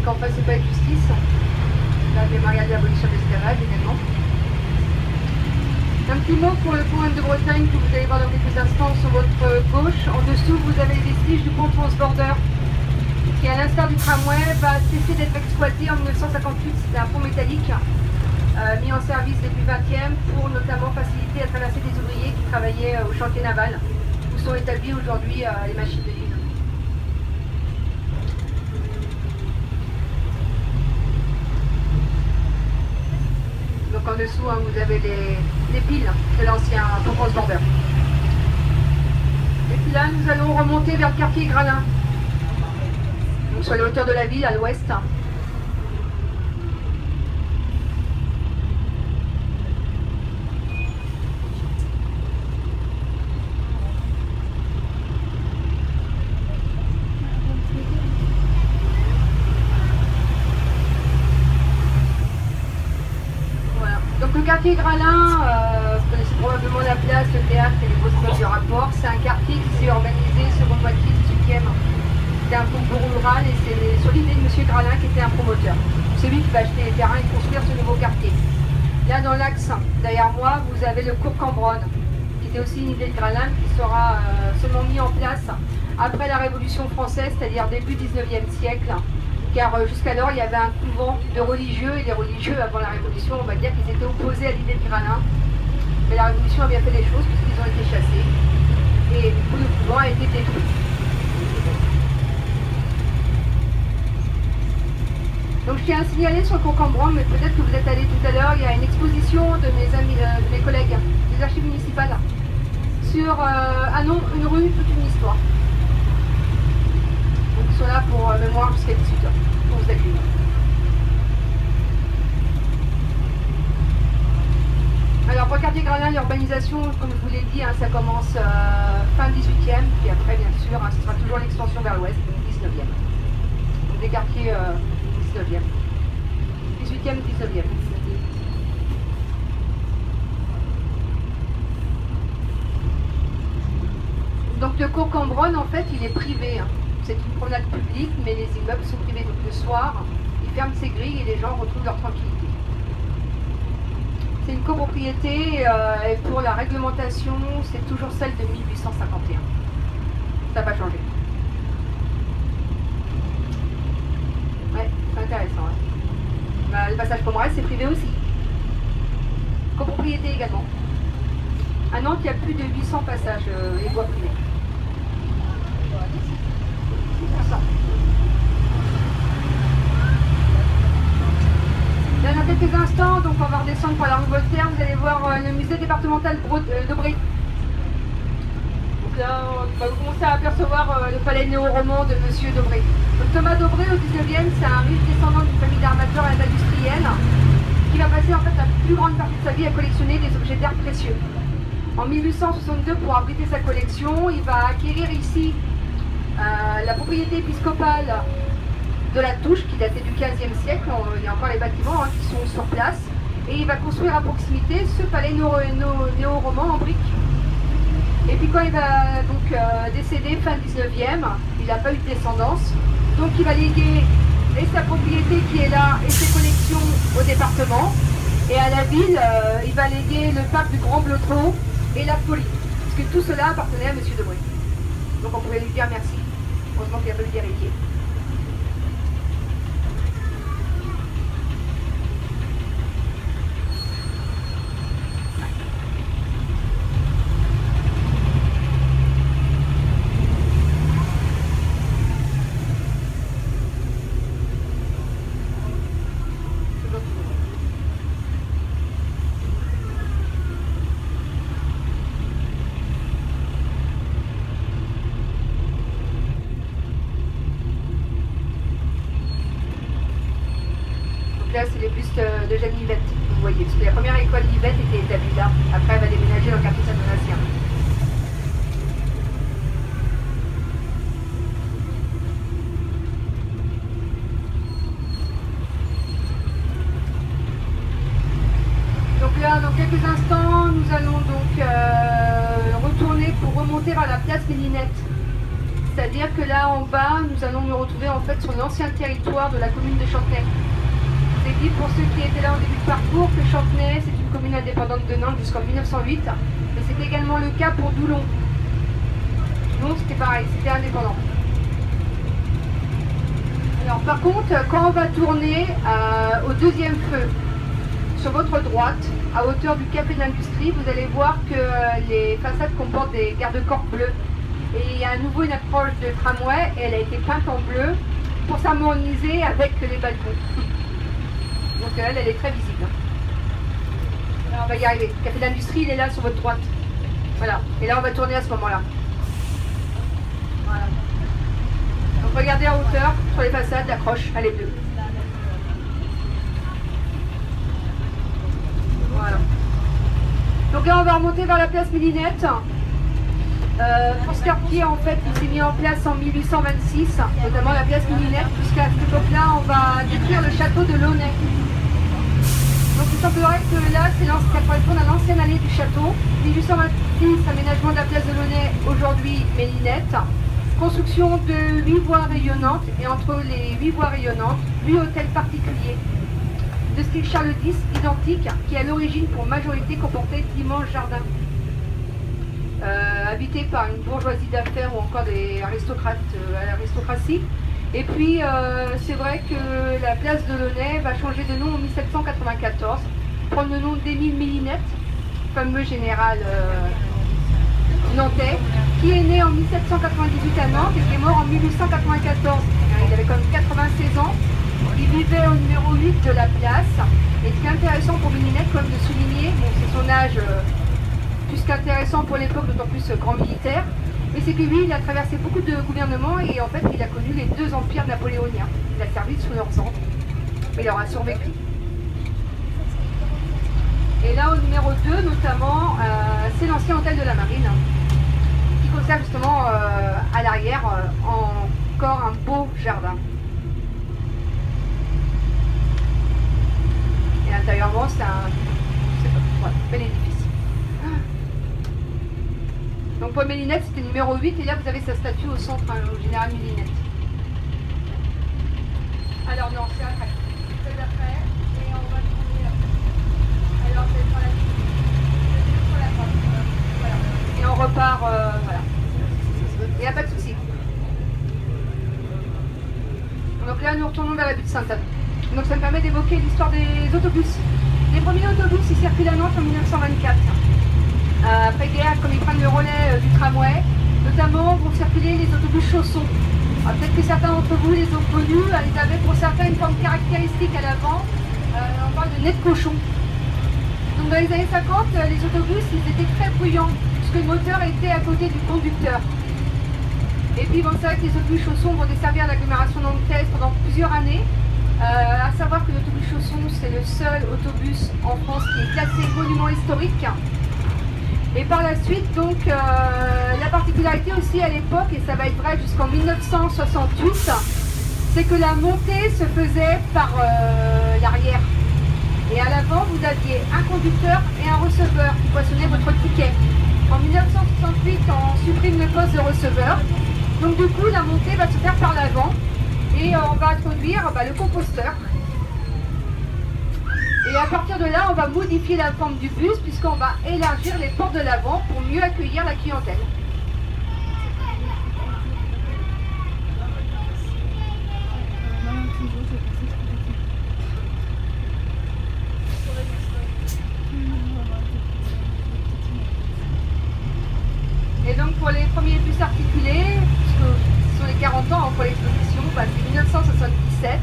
qu'en face c'est pas de justice. Là, des mariages d'abolition de l'esclavage également. Un petit mot pour le pont de Bretagne que vous allez voir dans quelques instants sur votre gauche. En dessous, vous avez les vestiges du pont Transborder qui, à l'instar du tramway, va cesser d'être exploité en 1958. C'était un pont métallique mis en service début 20e pour notamment faciliter la traversée des ouvriers qui travaillaient au chantier naval où sont établies aujourd'hui les machines de l'île. Donc en dessous, hein, vous avez les piles de l'ancien pont Transborder. Et puis là, nous allons remonter vers le quartier Gralin. Donc sur les hauteurs de la ville, à l'ouest. Le quartier Gralin, vous connaissez probablement la place, le théâtre et les grosses places de rapport. C'est un quartier qui s'est organisé seconde moitié 18e. C'était un pont rural et c'est sur l'idée de M. Gralin qui était un promoteur. C'est lui qui va acheter les terrains et construire ce nouveau quartier. Là dans l'axe, derrière moi, vous avez le cours Cambronne, qui était aussi une idée de Gralin qui sera seulement mis en place après la Révolution française, c'est-à-dire début 19e siècle. Car jusqu'alors, il y avait un couvent de religieux, et les religieux, avant la Révolution, on va dire qu'ils étaient opposés à l'idée de Gralin. Mais la Révolution a bien fait les choses, puisqu'ils ont été chassés. Et du coup, le couvent a été détruit. Donc je tiens à signaler sur le cours Cambronne, mais peut-être que vous êtes allé tout à l'heure, il y a une exposition de mes amis, de mes collègues des archives municipales sur un nom, une rue, toute une histoire. Donc ils sont là pour mémoire jusqu'à 18h, pour vous accueillir. Alors pour le quartier Gralin, l'urbanisation, comme je vous l'ai dit, hein, ça commence fin 18e, puis après bien sûr, hein, ce sera toujours l'extension vers l'ouest, 19e. Donc des quartiers 19e. 18e, 19e. Donc le cours Cambronne, en fait, il est privé. Hein. C'est une promenade publique, mais les immeubles sont privés. Donc le soir, ils ferment ses grilles et les gens retrouvent leur tranquillité. C'est une copropriété et pour la réglementation, c'est toujours celle de 1851. Ça va changer. Ouais, c'est intéressant. Hein. Bah, le passage Pomerès, c'est privé aussi. Copropriété également. À Nantes, il y a plus de 800 passages et voies privées. Là, dans quelques instants, donc on va redescendre par la rue Voltaire, vous allez voir le musée départemental d'Aubry. Donc là, on va commencer à apercevoir le palais néo-roman de Monsieur d'Aubry. Donc Thomas d'Aubry, au 19e, c'est un riche descendant d'une famille d'armateurs et d'industriels qui va passer en fait la plus grande partie de sa vie à collectionner des objets d'art précieux. En 1862, pour abriter sa collection, il va acquérir ici la propriété épiscopale de la Touche, qui datait du 15e siècle. Il y a encore les bâtiments hein, qui sont sur place. Et il va construire à proximité ce palais néo-roman en briques. Et puis quand il va donc décéder fin 19e, il n'a pas eu de descendance. Donc il va léguer et sa propriété qui est là et ses collections au département. Et à la ville, il va léguer le parc du Grand Blotreau et la police. Parce que tout cela appartenait à M. Debré. Donc on pouvait lui dire merci. Heureusement qu'il n'y a pas eu d'héritier. Là, c'est les bustes de Jeanne Yvette, vous voyez, parce que la première école Yvette était établie là. Après, elle va déménager dans le quartier Saint-Donatien. Donc là, dans quelques instants, nous allons donc retourner pour remonter vers la place Mélinette. C'est-à-dire que là en bas, nous allons nous retrouver en fait sur l'ancien territoire de la commune de Chantenay. C'est dit pour ceux qui étaient là au début de parcours que Chantenay, c'est une commune indépendante de Nantes jusqu'en 1908, mais c'était également le cas pour Doulon. Doulon c'était pareil, c'était indépendant. Alors par contre, quand on va tourner au deuxième feu, sur votre droite, à hauteur du Café de l'Industrie, vous allez voir que les façades comportent des garde-corps bleus. Et il y a à nouveau une approche de tramway, et elle a été peinte en bleu pour s'harmoniser avec les balcons. Donc elle est très visible. Alors on va y arriver. Le Café de l'Industrie, il est là sur votre droite. Voilà. Et là, on va tourner à ce moment-là. Voilà. Donc regardez à hauteur, sur les façades, l'accroche, elle est bleue. Voilà. Donc là, on va remonter vers la place Mélinette. Pour ce quartier, en fait, il s'est mis en place en 1826, notamment la place Mélinette, puisqu'à cette époque-là, on va détruire le château de Launay. Donc il semblerait que là, ça correspond à l'ancienne allée du château. 1826, aménagement de la place de Launay, aujourd'hui Mélinette. Construction de 8 voies rayonnantes, et entre les 8 voies rayonnantes, 8 hôtels particuliers de style Charles X, identique, qui à l'origine pour majorité comportait d'immenses jardins. Habités par une bourgeoisie d'affaires ou encore des aristocrates à l'aristocratie. Et puis c'est vrai que la place de Launay va changer de nom en 1794, prendre le nom d'Émile Mélinette, fameux général nantais, qui est né en 1798 à Nantes et qui est mort en 1894. Il avait quand même 96 ans. Il vivait au numéro 8 de la place. Et ce qui est intéressant pour Mélinette, comme de souligner, bon, c'est son âge plus qu'intéressant pour l'époque, d'autant plus grand militaire, mais c'est que lui, il a traversé beaucoup de gouvernements et en fait, il a connu les 2 empires napoléoniens. Il a servi sous leurs ordres, mais il aura survécu. Et là, au numéro 2, notamment, c'est l'ancien hôtel de la Marine, qui conserve justement à l'arrière encore un beau jardin. Et intérieurement, c'est un bel édifice. Donc pour Mélinette, c'était numéro 8, et là vous avez sa statue au centre, au général Mélinette. Alors non, c'est après. C'est après, et on va tourner après. Alors c'est sur la droite. Voilà. Et on repart, voilà. Il n'y a pas de souci. Donc là, nous retournons vers la butte Sainte-Anne. Donc ça me permet d'évoquer l'histoire des autobus. Les premiers autobus, ils circulent à Nantes en 1924. Après-guerre, comme ils prennent le relais du tramway, notamment vont circuler les autobus chaussons. Peut-être que certains d'entre vous les ont connus, ils avaient pour certains une forme caractéristique à l'avant, on parle de nez de cochon. Donc dans les années 50, les autobus ils étaient très bruyants, puisque le moteur était à côté du conducteur. Et puis bon, c'est vrai que les autobus chaussons vont desservir l'agglomération nantaise pendant plusieurs années. À savoir que l'autobus chausson, c'est le seul autobus en France qui est classé monument historique. Et par la suite, donc, la particularité aussi à l'époque, et ça va être vrai jusqu'en 1968, c'est que la montée se faisait par l'arrière. Et à l'avant, vous aviez un conducteur et un receveur qui poissonnaient votre ticket. En 1968, on supprime le poste de receveur. Donc du coup, la montée va se faire par l'avant. Et on va introduire le composteur. Et à partir de là, on va modifier la forme du bus puisqu'on va élargir les portes de l'avant pour mieux accueillir la clientèle. Et donc pour les premiers bus articulés, puisque ce sont les 40 ans pour l'exposition, c'est 1977.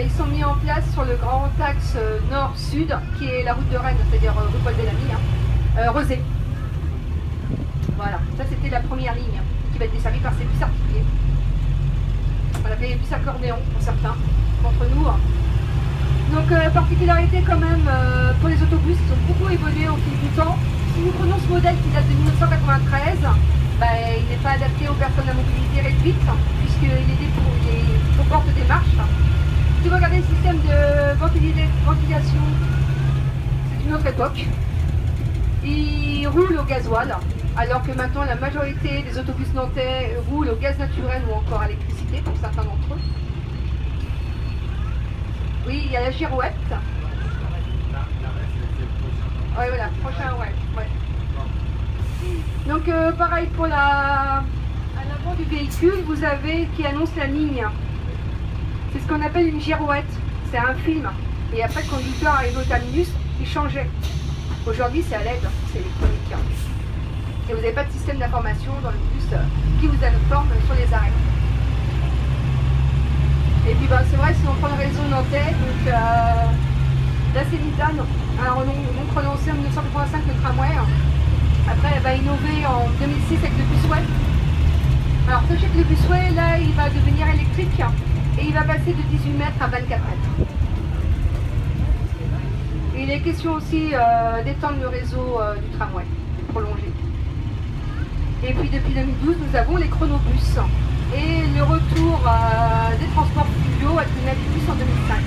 Ils sont mis en place sur le grand axe nord-sud, qui est la route de Rennes, c'est-à-dire rue Paul Bellamy, Rezé. Voilà, ça c'était la première ligne qui va être desservie par ces bus articulés. On l'appelait les bus accordéons pour certains d'entre nous. Donc particularité quand même pour les autobus, ils ont beaucoup évolué au fil du temps. Si nous prenons ce modèle qui date de 1993, il n'est pas adapté aux personnes à mobilité réduite, puisqu'il comporte des marches. Si vous regardez le système de ventilation, c'est une autre époque. Il roule au gasoil, alors que maintenant la majorité des autobus nantais roulent au gaz naturel ou encore à l'électricité pour certains d'entre eux. Oui, il y a la girouette. Ouais, voilà, prochain, ouais. Donc pareil pour à l'avant du véhicule, vous avez qui annonce la ligne. C'est ce qu'on appelle une girouette. C'est un film. Et après, le conducteur arrive au terminus, il changeait. Aujourd'hui, c'est à LED, c'est électronique. Et vous n'avez pas de système d'information dans le bus qui vous informe sur les arrêts. Et puis c'est vrai, si on prend le réseau nantais, donc la Cénitane a donc relancé en 1985 le tramway. Après, elle va innover en 2006 avec le busway. Alors sachez que le busway, là, il va devenir électrique et il va passer de 18 mètres à 24 mètres. Et il est question aussi d'étendre le réseau du tramway, de prolonger. Et puis depuis 2012, nous avons les chronobus et le retour des transports fluviaux avec le Navibus en 2005.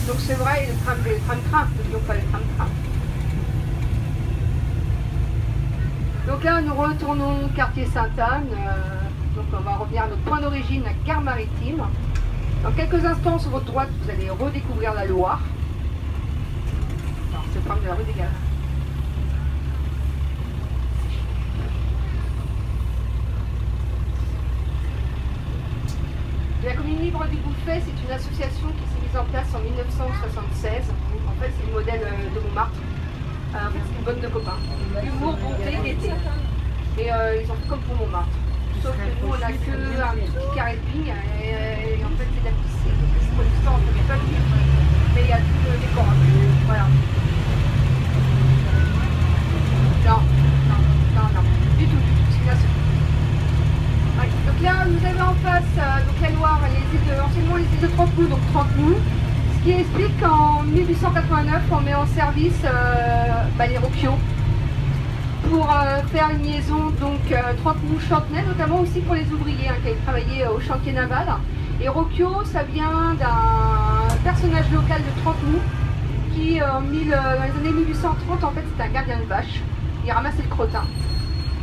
Donc c'est vrai, le tram-train, n'oublions pas le tram-train. Donc là, nous retournons au quartier Sainte-Anne. Donc on va revenir à notre point d'origine, la gare maritime. Dans quelques instants, sur votre droite, vous allez redécouvrir la Loire. Alors, c'est le tram de la rue des Gares. La Commune Libre du Bouffet, c'est une association qui s'est mise en place en 1976. En fait, c'est le modèle de Montmartre. En fait, c'est une bonne de copains. Humour, bonté, gaieté. Et ils ont fait comme pour Montmartre. Sauf que nous, on n'a que un petit carré de vigne. Et en fait, c'est de la piscine. Donc, c'est pour l'histoire, on ne peut pas le dire. Mais il y a tout le décor. Voilà. Non. Du tout. C'est une association. Ouais. Donc là, vous avez en face donc la Loire, anciennement les îles de Trente-Mou, donc Trente-Mou. Ce qui explique qu'en 1889, on met en service les Roquio pour faire une liaison donc Trente-Mou-Chantenay, notamment aussi pour les ouvriers qui avaient travaillé au chantier naval. Et Roquio, ça vient d'un personnage local de Trente-Mou qui, dans les années 1830, en fait, c'était un gardien de vache. Il ramassait le crottin.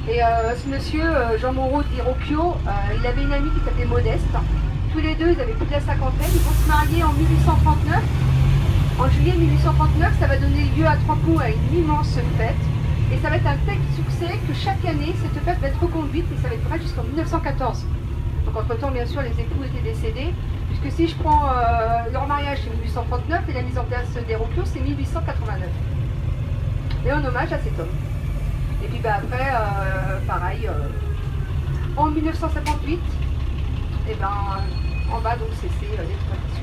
Et ce monsieur, Jean Moreau dit Roquio, il avait une amie qui s'appelait Modeste. Tous les deux, ils avaient plus de la cinquantaine. Ils vont se marier en 1839. En juillet 1839, ça va donner lieu à Trente-Mou à une immense fête. Et ça va être un tel succès que chaque année, cette fête va être reconduite et ça va être vrai jusqu'en 1914. Donc entre-temps, bien sûr, les époux étaient décédés. Puisque si je prends leur mariage, c'est 1839 et la mise en place des Roquio, c'est 1889. Et en hommage à cet homme. Et puis après, pareil, en 1958, on va donc cesser l'exploitation.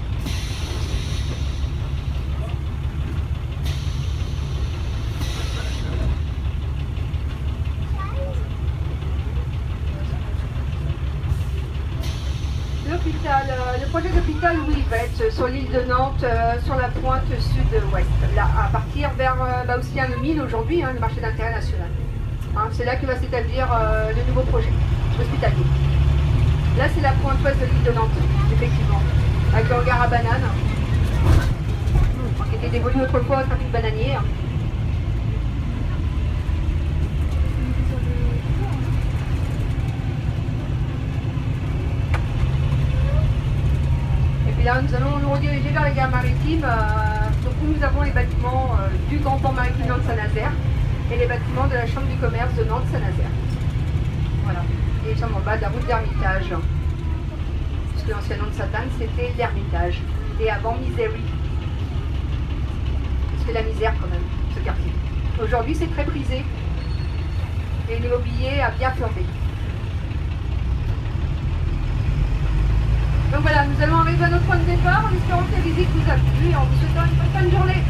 L'hôpital, le projet d'hôpital Louis-Vette sur l'île de Nantes, sur la pointe sud-ouest, là, à partir vers aussi le Mille aujourd'hui, le marché d'intérêt national. C'est là que va s'établir le nouveau projet hospitalier. Là, c'est la pointe ouest de l'île de Nantes, effectivement, avec le hangar à bananes, qui était dévolu autrefois au trafic bananier. Et puis là, nous allons nous rediriger vers la gare maritime, donc où nous avons les bâtiments du Grand Port Maritime Nantes-Saint-Nazaire et les bâtiments de la Chambre du Commerce de Nantes-Saint-Nazaire. Voilà. Et nous sommes en bas de la route d'Hermitage. Puisque l'ancien nom de Sainte-Anne, c'était l'Hermitage. Et avant Misery. C'est la misère quand même, ce quartier. Aujourd'hui, c'est très prisé. Et l'immobilier a bien flambé. Donc voilà, nous allons arriver à notre point de départ en espérant que la visite vous a plu et en vous souhaitant une bonne fin de journée.